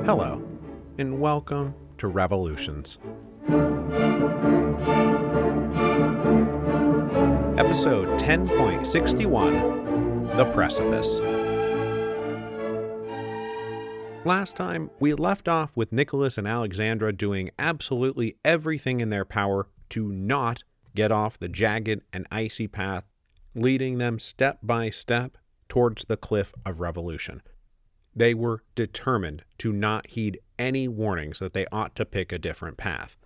Hello, and welcome to Revolutions. Episode 10.61, The Precipice. Last time, we left off with Nicholas and Alexandra doing absolutely everything in their power to not get off the jagged and icy path, leading them step by step towards the cliff of revolution. They were determined to not heed any warnings that they ought to pick a different path.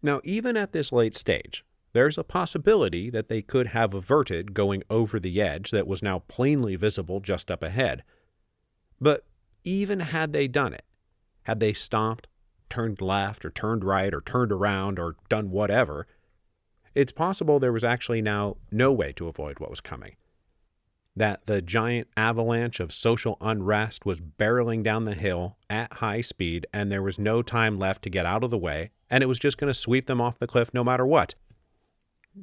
Now, even at this late stage, there's a possibility that they could have averted going over the edge that was now plainly visible just up ahead. But even had they done it, had they stopped, turned left or turned right or turned around or done whatever, it's possible there was actually now no way to avoid what was coming. That the giant avalanche of social unrest was barreling down the hill at high speed, and there was no time left to get out of the way, and it was just going to sweep them off the cliff no matter what.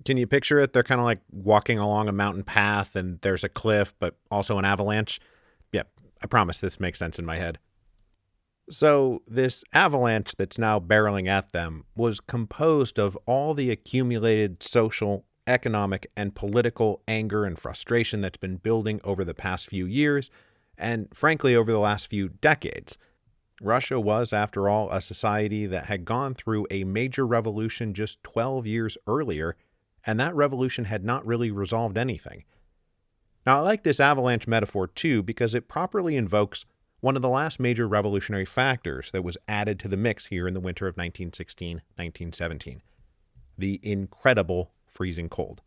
Can you picture it? They're kind of like walking along a mountain path, and there's a cliff, but also an avalanche. Yeah, I promise this makes sense in my head. So this avalanche that's now barreling at them was composed of all the accumulated social, economic, and political anger and frustration that's been building over the past few years, and frankly over the last few decades. Russia was, after all, a society that had gone through a major revolution just 12 years earlier, and that revolution had not really resolved anything. Now, I like this avalanche metaphor too because it properly invokes one of the last major revolutionary factors that was added to the mix here in the winter of 1916-1917, the incredible freezing cold.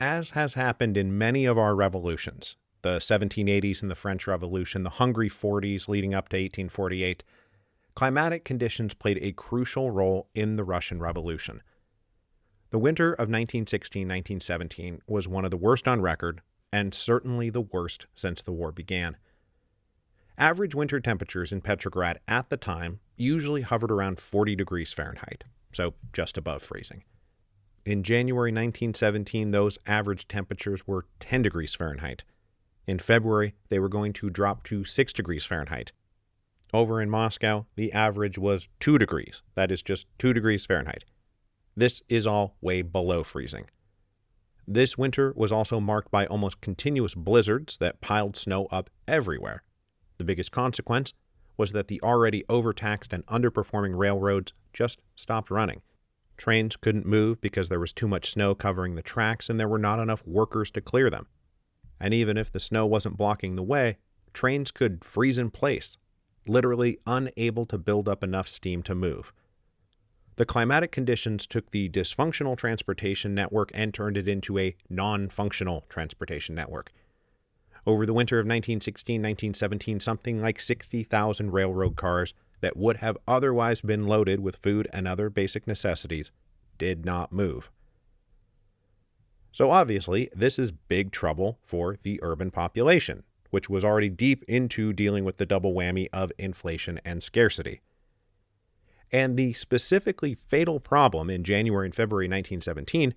As has happened in many of our revolutions, the 1780s and the French Revolution, the Hungry 40s leading up to 1848, climatic conditions played a crucial role in the Russian Revolution. The winter of 1916-1917 was one of the worst on record, and certainly the worst since the war began. Average winter temperatures in Petrograd at the time usually hovered around 40 degrees Fahrenheit, so just above freezing. In January 1917, those average temperatures were 10 degrees Fahrenheit. In February, they were going to drop to 6 degrees Fahrenheit. Over in Moscow, the average was 2 degrees. That is just 2 degrees Fahrenheit. This is all way below freezing. This winter was also marked by almost continuous blizzards that piled snow up everywhere. The biggest consequence was that the already overtaxed and underperforming railroads just stopped running. Trains couldn't move because there was too much snow covering the tracks and there were not enough workers to clear them. And even if the snow wasn't blocking the way, trains could freeze in place, literally unable to build up enough steam to move. The climatic conditions took the dysfunctional transportation network and turned it into a non-functional transportation network. Over the winter of 1916-1917, something like 60,000 railroad cars that would have otherwise been loaded with food and other basic necessities did not move. So obviously, this is big trouble for the urban population, which was already deep into dealing with the double whammy of inflation and scarcity. And the specifically fatal problem in January and February 1917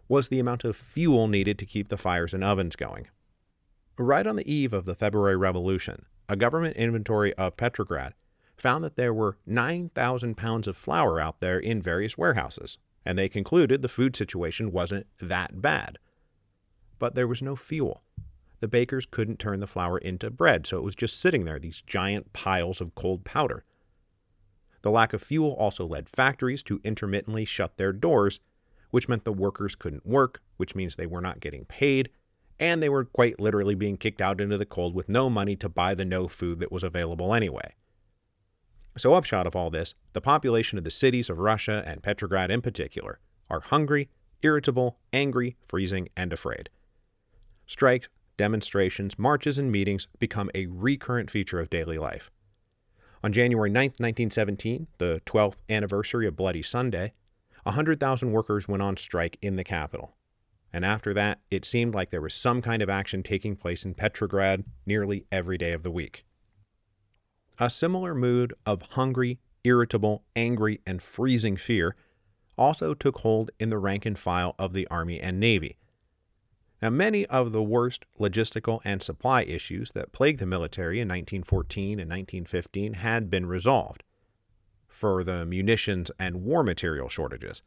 was the amount of fuel needed to keep the fires and ovens going. Right on the eve of the February Revolution, a government inventory of Petrograd found that there were 9,000 pounds of flour out there in various warehouses, and they concluded the food situation wasn't that bad. But there was no fuel. The bakers couldn't turn the flour into bread, so it was just sitting there, these giant piles of cold powder. The lack of fuel also led factories to intermittently shut their doors, which meant the workers couldn't work, which means they were not getting paid, and they were quite literally being kicked out into the cold with no money to buy the no food that was available anyway. So upshot of all this, the population of the cities of Russia, and Petrograd in particular, are hungry, irritable, angry, freezing, and afraid. Strikes, demonstrations, marches, and meetings become a recurrent feature of daily life. On January 9, 1917, the 12th anniversary of Bloody Sunday, 100,000 workers went on strike in the capital. And after that, it seemed like there was some kind of action taking place in Petrograd nearly every day of the week. A similar mood of hungry, irritable, angry, and freezing fear also took hold in the rank and file of the Army and Navy. Now, many of the worst logistical and supply issues that plagued the military in 1914 and 1915 had been resolved for the munitions and war material shortages.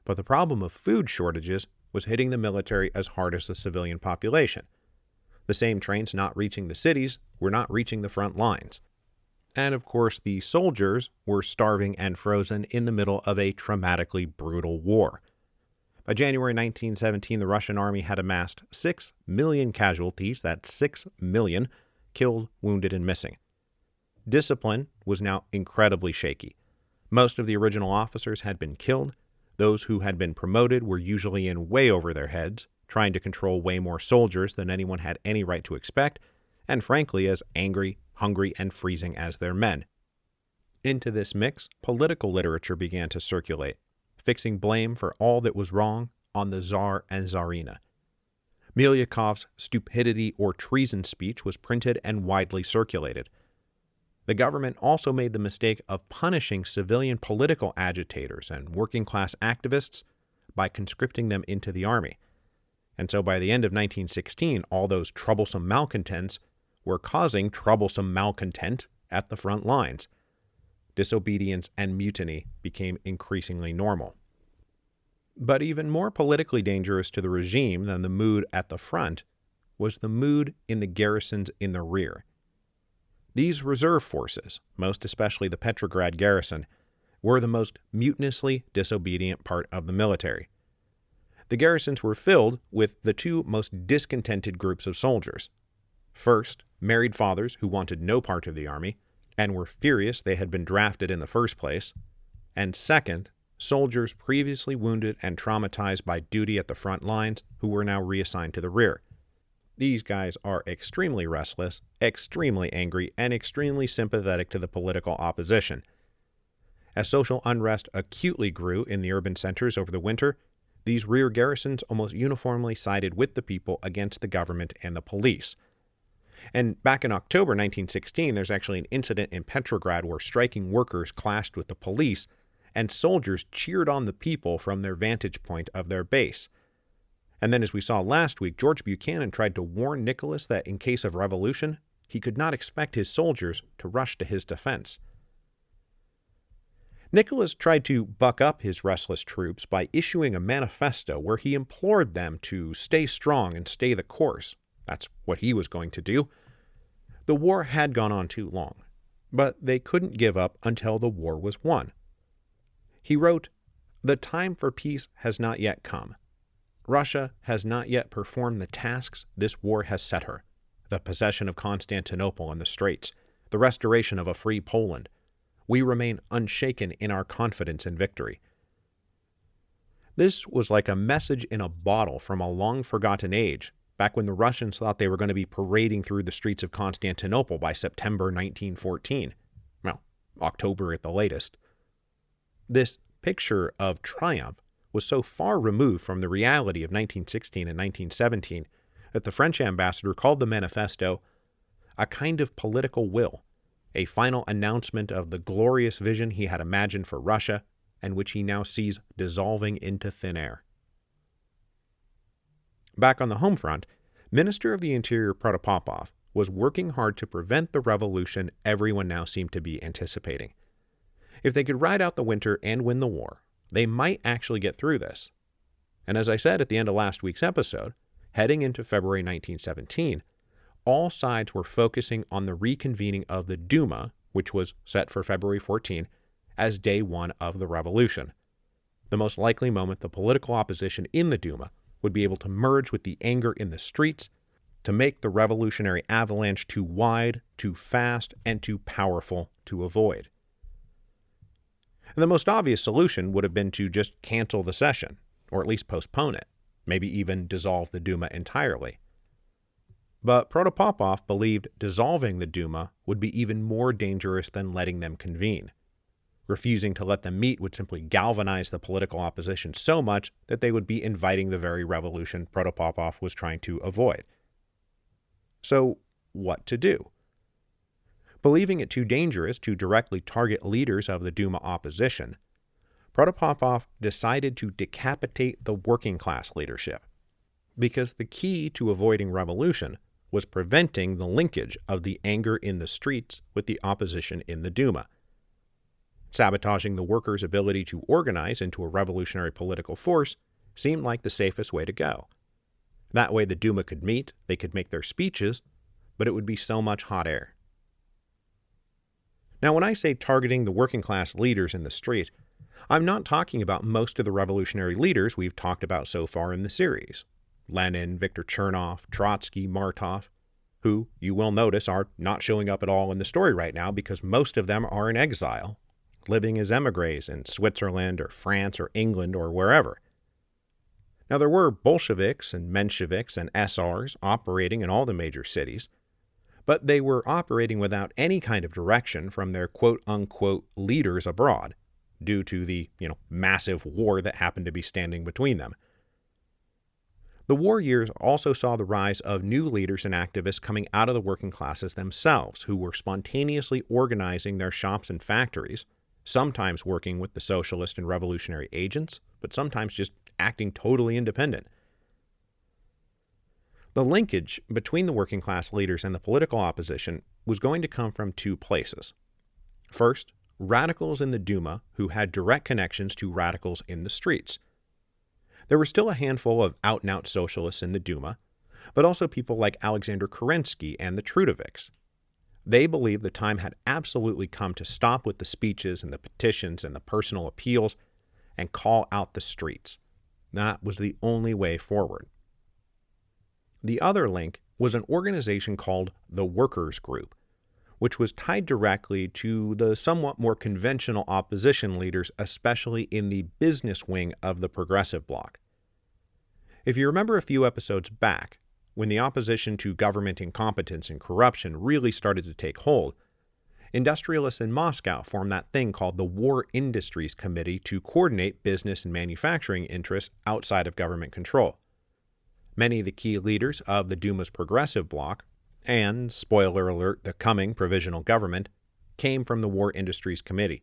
But the problem of food shortages was hitting the military as hard as the civilian population. The same trains not reaching the cities were not reaching the front lines. And of course, the soldiers were starving and frozen in the middle of a traumatically brutal war. By January 1917, the Russian army had amassed 6 million casualties, that's 6 million, killed, wounded, and missing. Discipline was now incredibly shaky. Most of the original officers had been killed. Those who had been promoted were usually in way over their heads, trying to control way more soldiers than anyone had any right to expect, and frankly as angry, hungry, and freezing as their men. Into this mix, political literature began to circulate, fixing blame for all that was wrong on the Tsar and Tsarina. Milyakov's stupidity or treason speech was printed and widely circulated. The government also made the mistake of punishing civilian political agitators and working-class activists by conscripting them into the army. And so by the end of 1916, all those troublesome malcontents were causing troublesome malcontent at the front lines. Disobedience and mutiny became increasingly normal. But even more politically dangerous to the regime than the mood at the front was the mood in the garrisons in the rear. These reserve forces, most especially the Petrograd garrison, were the most mutinously disobedient part of the military. The garrisons were filled with the two most discontented groups of soldiers. First, married fathers who wanted no part of the army and were furious they had been drafted in the first place. And second, soldiers previously wounded and traumatized by duty at the front lines who were now reassigned to the rear. These guys are extremely restless, extremely angry, and extremely sympathetic to the political opposition. As social unrest acutely grew in the urban centers over the winter, these rear garrisons almost uniformly sided with the people against the government and the police. And back in October 1916, there's actually an incident in Petrograd where striking workers clashed with the police, and soldiers cheered on the people from their vantage point of their base. And then, as we saw last week, George Buchanan tried to warn Nicholas that in case of revolution, he could not expect his soldiers to rush to his defense. Nicholas tried to buck up his restless troops by issuing a manifesto where he implored them to stay strong and stay the course. That's what he was going to do. The war had gone on too long, but they couldn't give up until the war was won. He wrote, "The time for peace has not yet come. Russia has not yet performed the tasks this war has set her: the possession of Constantinople and the Straits, the restoration of a free Poland. We remain unshaken in our confidence in victory." This was like a message in a bottle from a long-forgotten age, back when the Russians thought they were going to be parading through the streets of Constantinople by September 1914. Well, October at the latest. This picture of triumph was so far removed from the reality of 1916 and 1917 that the French ambassador called the manifesto a kind of political will, a final announcement of the glorious vision he had imagined for Russia and which he now sees dissolving into thin air. Back on the home front, Minister of the Interior Protopopov was working hard to prevent the revolution everyone now seemed to be anticipating. If they could ride out the winter and win the war, they might actually get through this. And as I said at the end of last week's episode, heading into February 1917, all sides were focusing on the reconvening of the Duma, which was set for February 14, as day one of the revolution. The most likely moment the political opposition in the Duma would be able to merge with the anger in the streets to make the revolutionary avalanche too wide, too fast, and too powerful to avoid. And the most obvious solution would have been to just cancel the session, or at least postpone it, maybe even dissolve the Duma entirely. But Protopopov believed dissolving the Duma would be even more dangerous than letting them convene. Refusing to let them meet would simply galvanize the political opposition so much that they would be inviting the very revolution Protopopov was trying to avoid. So, what to do? Believing it too dangerous to directly target leaders of the Duma opposition, Protopopov decided to decapitate the working class leadership. because the key to avoiding revolution was preventing the linkage of the anger in the streets with the opposition in the Duma. Sabotaging the workers' ability to organize into a revolutionary political force seemed like the safest way to go. That way the Duma could meet, they could make their speeches, but it would be so much hot air. Now, when I say targeting the working class leaders in the street, I'm not talking about most of the revolutionary leaders we've talked about so far in the series. Lenin, Viktor Chernov, Trotsky, Martov, who, you will notice, are not showing up at all in the story right now because most of them are in exile, living as emigres in Switzerland or France or England or wherever. Now, there were Bolsheviks and Mensheviks and SRs operating in all the major cities, but they were operating without any kind of direction from their quote-unquote leaders abroad, due to the, massive war that happened to be standing between them. The war years also saw the rise of new leaders and activists coming out of the working classes themselves, who were spontaneously organizing their shops and factories, sometimes working with the socialist and revolutionary agents, but sometimes just acting totally independent. The linkage between the working class leaders and the political opposition was going to come from two places. First, radicals in the Duma who had direct connections to radicals in the streets. There were still a handful of out-and-out socialists in the Duma, but also people like Alexander Kerensky and the Trudovics. They believed the time had absolutely come to stop with the speeches and the petitions and the personal appeals and call out the streets. That was the only way forward. The other link was an organization called the Workers' Group, which was tied directly to the somewhat more conventional opposition leaders, especially in the business wing of the Progressive Bloc. If you remember a few episodes back, when the opposition to government incompetence and corruption really started to take hold, industrialists in Moscow formed that thing called the War Industries Committee to coordinate business and manufacturing interests outside of government control. Many of the key leaders of the Duma's Progressive Bloc, and, spoiler alert, the coming provisional government, came from the War Industries Committee.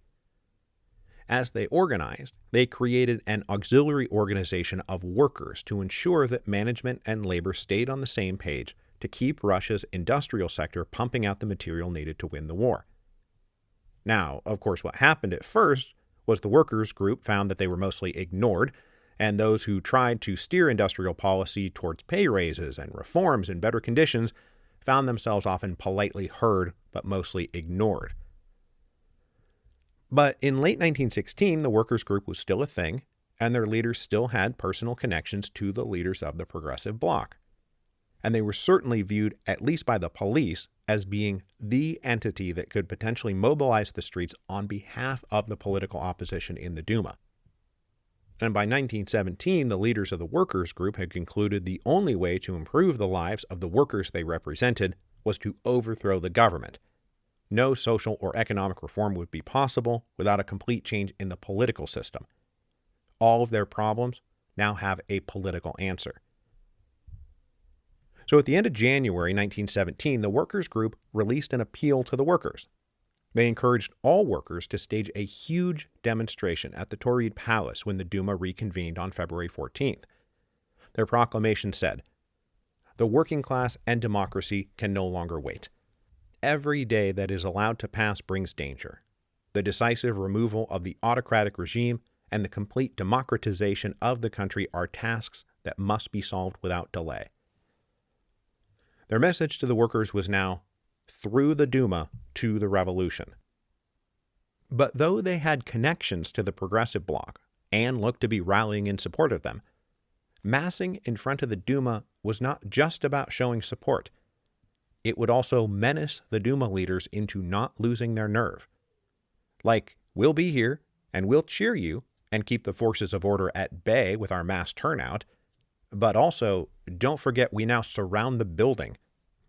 As they organized, they created an auxiliary organization of workers to ensure that management and labor stayed on the same page to keep Russia's industrial sector pumping out the material needed to win the war. Now, of course, what happened at first was the workers' group found that they were mostly ignored, and those who tried to steer industrial policy towards pay raises and reforms and better conditions found themselves often politely heard but mostly ignored. But in late 1916, the workers' group was still a thing, and their leaders still had personal connections to the leaders of the Progressive Bloc. And they were certainly viewed, at least by the police, as being the entity that could potentially mobilize the streets on behalf of the political opposition in the Duma. And by 1917, the leaders of the workers' group had concluded the only way to improve the lives of the workers they represented was to overthrow the government. No social or economic reform would be possible without a complete change in the political system. All of their problems now have a political answer. So at the end of January 1917, the workers' group released an appeal to the workers. They encouraged all workers to stage a huge demonstration at the Tauride Palace when the Duma reconvened on February 14th. Their proclamation said, "The working class and democracy can no longer wait. Every day that is allowed to pass brings danger. The decisive removal of the autocratic regime and the complete democratization of the country are tasks that must be solved without delay." Their message to the workers was now, through the Duma to the revolution. But though they had connections to the Progressive Bloc and looked to be rallying in support of them, massing in front of the Duma was not just about showing support. It would also menace the Duma leaders into not losing their nerve. Like, we'll be here, and we'll cheer you, and keep the forces of order at bay with our mass turnout, but also, don't forget we now surround the building,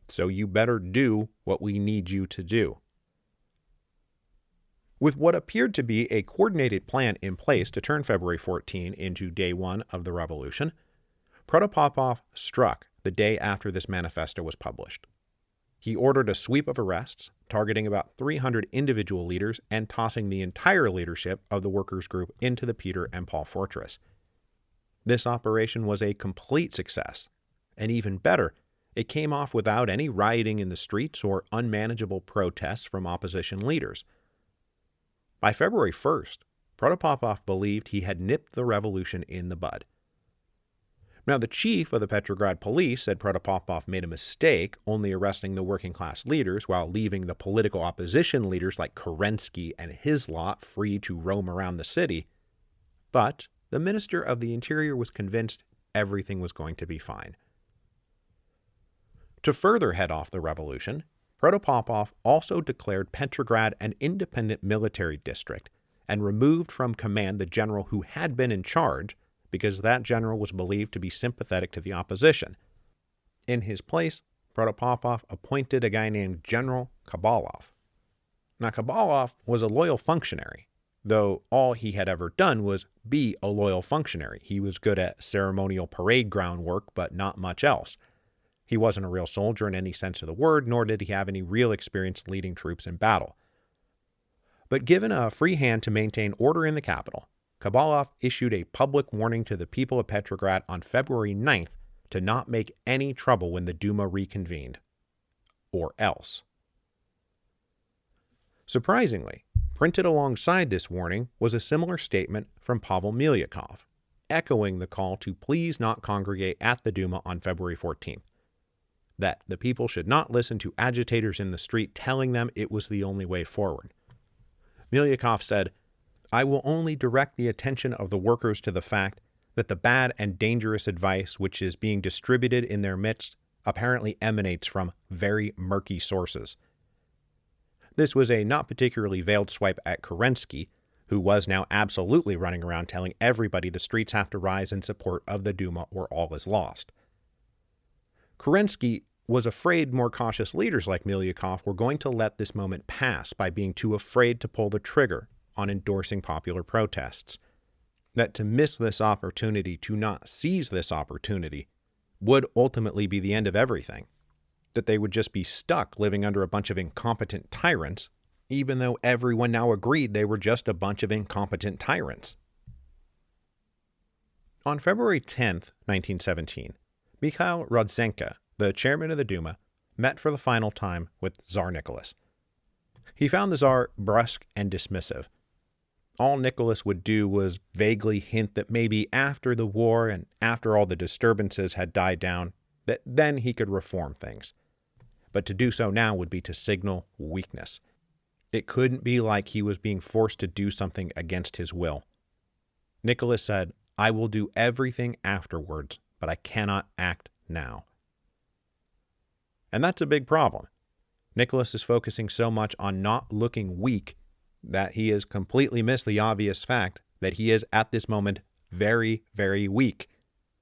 so you better do what we need you to do. With what appeared to be a coordinated plan in place to turn February 14 into day one of the revolution, Protopopov struck the day after this manifesto was published. He ordered a sweep of arrests, targeting about 300 individual leaders and tossing the entire leadership of the workers' group into the Peter and Paul Fortress. This operation was a complete success, And even better, it came off without any rioting in the streets or unmanageable protests from opposition leaders. By February 1st, Protopopov believed he had nipped the revolution in the bud. Now, the chief of the Petrograd police said Protopopov made a mistake only arresting the working-class leaders while leaving the political opposition leaders like Kerensky and his lot free to roam around the city. But the Minister of the Interior was convinced everything was going to be fine. To further head off the revolution, Protopopov also declared Petrograd an independent military district and removed from command the general who had been in charge, because that general was believed to be sympathetic to the opposition. In his place, Protopopov appointed a guy named General Kabalov. Now, Kabalov was a loyal functionary, though all he had ever done was be a loyal functionary. He was good at ceremonial parade ground work, but not much else. He wasn't a real soldier in any sense of the word, nor did he have any real experience leading troops in battle. But given a free hand to maintain order in the capital, Kabalov issued a public warning to the people of Petrograd on February 9th to not make any trouble when the Duma reconvened. Or else. Surprisingly, printed alongside this warning was a similar statement from Pavel Milyakov, echoing the call to please not congregate at the Duma on February 14th, that the people should not listen to agitators in the street telling them it was the only way forward. Milyakov said, "I will only direct the attention of the workers to the fact that the bad and dangerous advice which is being distributed in their midst apparently emanates from very murky sources." This was a not particularly veiled swipe at Kerensky, who was now absolutely running around telling everybody the streets have to rise in support of the Duma or all is lost. Kerensky was afraid more cautious leaders like Milyakov were going to let this moment pass by being too afraid to pull the trigger on endorsing popular protests. That to miss this opportunity, to not seize this opportunity, would ultimately be the end of everything. That they would just be stuck living under a bunch of incompetent tyrants, even though everyone now agreed they were just a bunch of incompetent tyrants. On February 10th, 1917, Mikhail Rodzenko, the chairman of the Duma, met for the final time with Tsar Nicholas. He found the Tsar brusque and dismissive. All Nicholas would do was vaguely hint that maybe after the war and after all the disturbances had died down, that then he could reform things. But to do so now would be to signal weakness. It couldn't be like he was being forced to do something against his will. Nicholas said, "I will do everything afterwards, but I cannot act now." And that's a big problem. Nicholas is focusing so much on not looking weak that he has completely missed the obvious fact that he is at this moment very, very weak.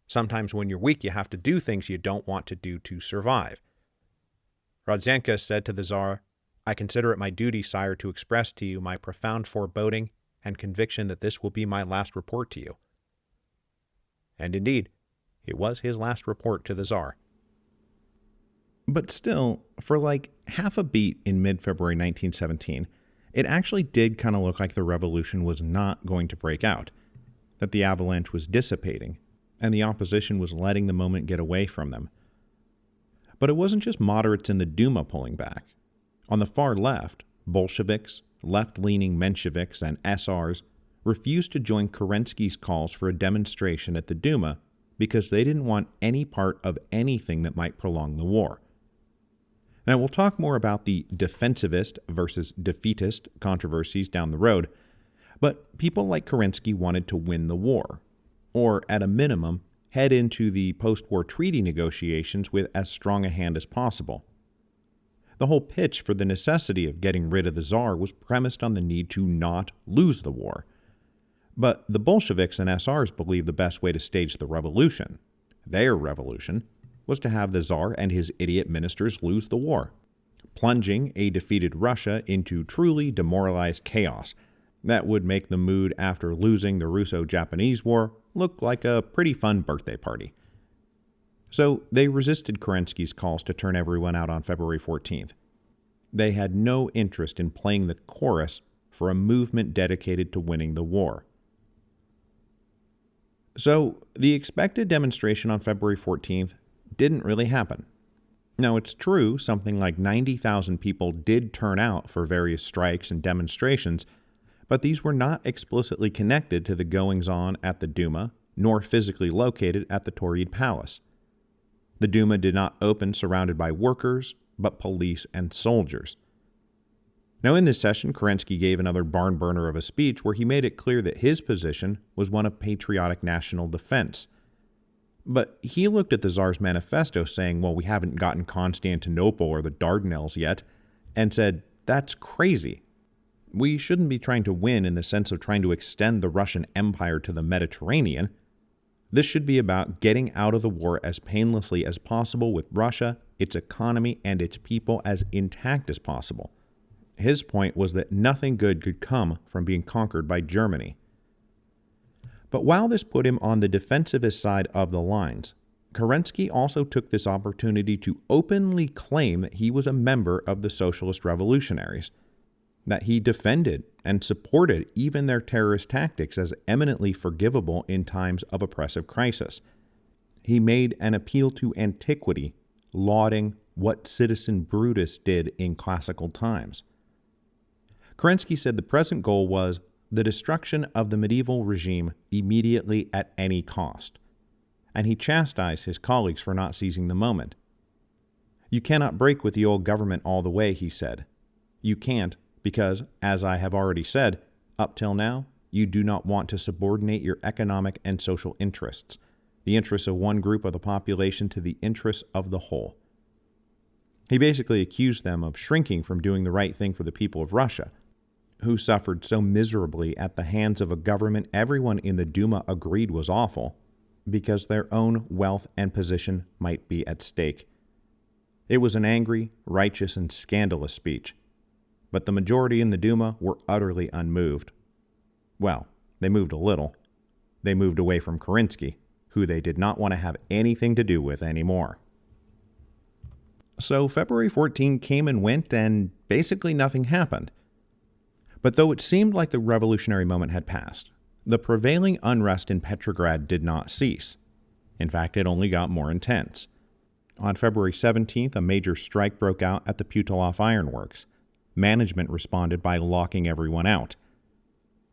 Sometimes when you're weak, you have to do things you don't want to do to survive. Rodzenko said to the Tsar, "I consider it my duty, sire, to express to you my profound foreboding and conviction that this will be my last report to you." And indeed, it was his last report to the Tsar. But still, for like half a beat in mid-February 1917, it actually did kind of look like the revolution was not going to break out, that the avalanche was dissipating, and the opposition was letting the moment get away from them. But it wasn't just moderates in the Duma pulling back. On the far left, Bolsheviks, left-leaning Mensheviks, and SRs refused to join Kerensky's calls for a demonstration at the Duma because they didn't want any part of anything that might prolong the war. Now, we'll talk more about the defensivist versus defeatist controversies down the road, but people like Kerensky wanted to win the war, or at a minimum, head into the post-war treaty negotiations with as strong a hand as possible. The whole pitch for the necessity of getting rid of the Tsar was premised on the need to not lose the war. But the Bolsheviks and SRs believed the best way to stage the revolution, their revolution, was to have the Tsar and his idiot ministers lose the war, plunging a defeated Russia into truly demoralized chaos that would make the mood after losing the Russo-Japanese War look like a pretty fun birthday party. So they resisted Kerensky's calls to turn everyone out on February 14th. They had no interest in playing the chorus for a movement dedicated to winning the war. So the expected demonstration on February 14th didn't really happen. Now, it's true something like 90,000 people did turn out for various strikes and demonstrations, but these were not explicitly connected to the goings-on at the Duma, nor physically located at the Tauride Palace. The Duma did not open surrounded by workers, but police and soldiers. Now, in this session, Kerensky gave another barn burner of a speech where he made it clear that his position was one of patriotic national defense. But he looked at the Tsar's manifesto saying, well, we haven't gotten Constantinople or the Dardanelles yet, and said, that's crazy. We shouldn't be trying to win in the sense of trying to extend the Russian Empire to the Mediterranean. This should be about getting out of the war as painlessly as possible with Russia, its economy, and its people as intact as possible. His point was that nothing good could come from being conquered by Germany. But while this put him on the defensivist side of the lines, Kerensky also took this opportunity to openly claim that he was a member of the Socialist Revolutionaries, that he defended and supported even their terrorist tactics as eminently forgivable in times of oppressive crisis. He made an appeal to antiquity, lauding what citizen Brutus did in classical times. Kerensky said the present goal was the destruction of the medieval regime immediately at any cost, and he chastised his colleagues for not seizing the moment. You cannot break with the old government all the way, he said. You can't because, as I have already said, up till now, you do not want to subordinate your economic and social interests, the interests of one group of the population to the interests of the whole. He basically accused them of shrinking from doing the right thing for the people of Russia, who suffered so miserably at the hands of a government everyone in the Duma agreed was awful, because their own wealth and position might be at stake. It was an angry, righteous, and scandalous speech, but the majority in the Duma were utterly unmoved. Well, they moved a little. They moved away from Kerensky, who they did not want to have anything to do with anymore. So February 14 came and went, and basically nothing happened. But though it seemed like the revolutionary moment had passed, the prevailing unrest in Petrograd did not cease. In fact, it only got more intense. On February 17th, a major strike broke out at the Putilov Ironworks. Management responded by locking everyone out.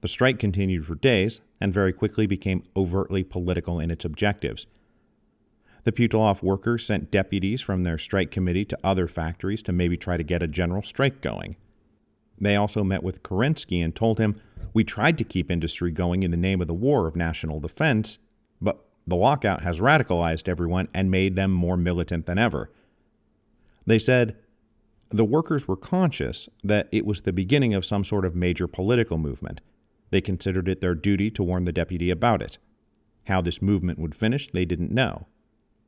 The strike continued for days and very quickly became overtly political in its objectives. The Putilov workers sent deputies from their strike committee to other factories to maybe try to get a general strike going. They also met with Kerensky and told him, we tried to keep industry going in the name of the war of national defense, but the lockout has radicalized everyone and made them more militant than ever. They said the workers were conscious that it was the beginning of some sort of major political movement. They considered it their duty to warn the deputy about it. How this movement would finish, they didn't know.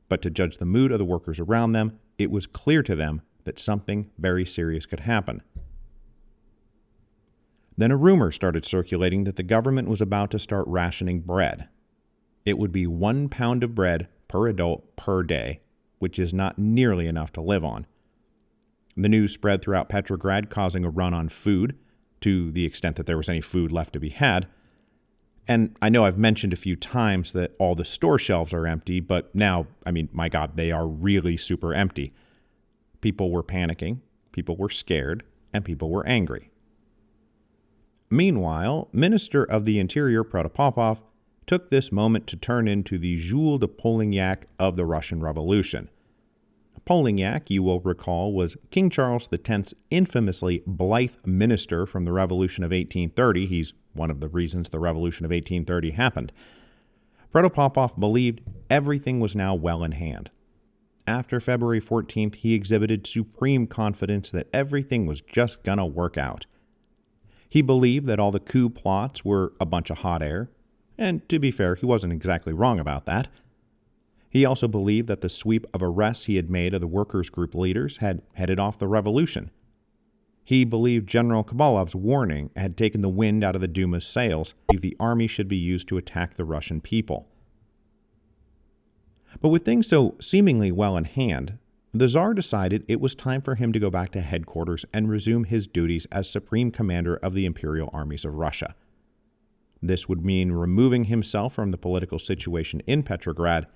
But to judge the mood of the workers around them, it was clear to them that something very serious could happen. Then a rumor started circulating that the government was about to start rationing bread. It would be 1 pound of bread per adult per day, which is not nearly enough to live on. The news spread throughout Petrograd, causing a run on food, to the extent that there was any food left to be had. And I know I've mentioned a few times that all the store shelves are empty, but now, my God, they are really super empty. People were panicking, people were scared, and people were angry. Meanwhile, Minister of the Interior Protopopov took this moment to turn into the Jules de Polignac of the Russian Revolution. Polignac, you will recall, was King Charles X's infamously blithe minister from the Revolution of 1830. He's one of the reasons the Revolution of 1830 happened. Protopopov believed everything was now well in hand. After February 14th, he exhibited supreme confidence that everything was just gonna work out. He believed that all the coup plots were a bunch of hot air, and to be fair, he wasn't exactly wrong about that. He also believed that the sweep of arrests he had made of the workers' group leaders had headed off the revolution. He believed General Kabalov's warning had taken the wind out of the Duma's sails, and the army should be used to attack the Russian people. But with things so seemingly well in hand, the Tsar decided it was time for him to go back to headquarters and resume his duties as Supreme Commander of the Imperial Armies of Russia. This would mean removing himself from the political situation in Petrograd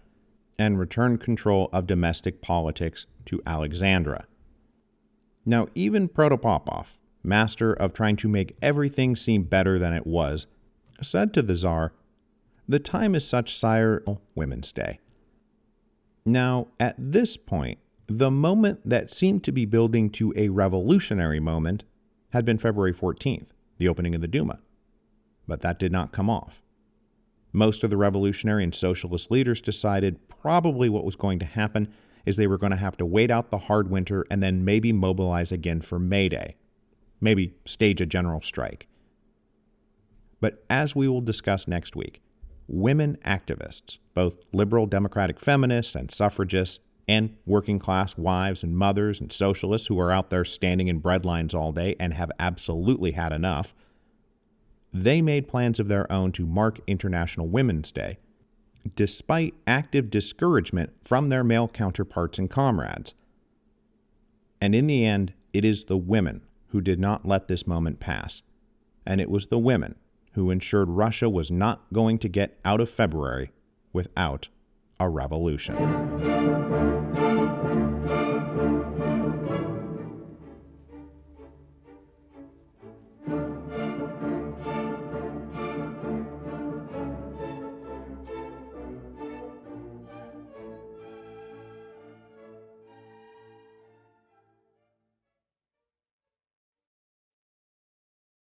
and returned control of domestic politics to Alexandra. Now, even Protopopov, master of trying to make everything seem better than it was, said to the Tsar, "The time is such, sire, Women's Day." Now, at this point, the moment that seemed to be building to a revolutionary moment had been February 14th, the opening of the Duma. But that did not come off. Most of the revolutionary and socialist leaders decided probably what was going to happen is they were going to have to wait out the hard winter and then maybe mobilize again for May Day. Maybe stage a general strike. But as we will discuss next week, women activists, both liberal democratic feminists and suffragists, and working class wives and mothers and socialists who are out there standing in bread lines all day and have absolutely had enough, they made plans of their own to mark International Women's Day, despite active discouragement from their male counterparts and comrades. And in the end, it is the women who did not let this moment pass, and it was the women who ensured Russia was not going to get out of February without a revolution.